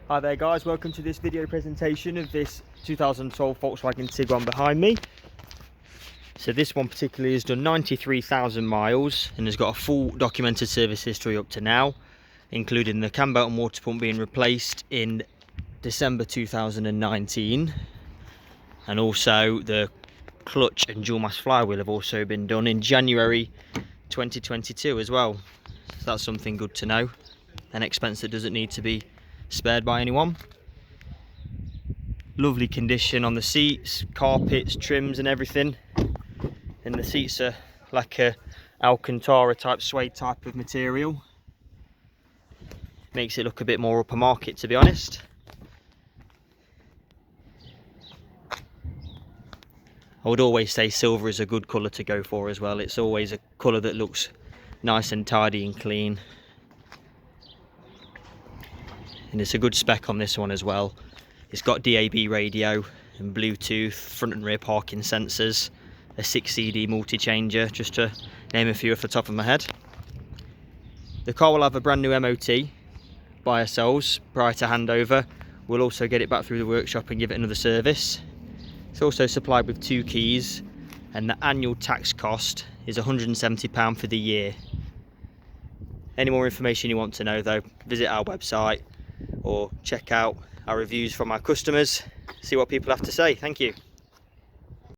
Hi there guys, welcome to this video presentation of this 2012 Volkswagen Tiguan behind me. So this one particularly has done 93,000 miles and has got a full documented service history up to now, including the cambelt and water pump being replaced in December 2019, and also the clutch and dual mass flywheel have also been done in January 2022 as well. So that's something good to know, an expense that doesn't need to be spared by anyone. Lovely condition on the seats, carpets, trims and everything, and the seats are like a Alcantara type suede type of material. Makes it look a bit more upper market, to be honest. I would always say silver is a good colour to go for as well. It's always a colour that looks nice and tidy and clean. And it's a good spec on this one as well. It's got DAB radio and Bluetooth, front and rear parking sensors, a 6 CD multichanger, just to name a few off the top of my head. The car will have a brand new MOT by ourselves prior to handover. We'll also get it back through the workshop and give it another service. It's also supplied with 2 keys, and the annual tax cost is £170 for the year. Any more information you want to know though, visit our website or check out our reviews from our customers, see what people have to say. Thank you.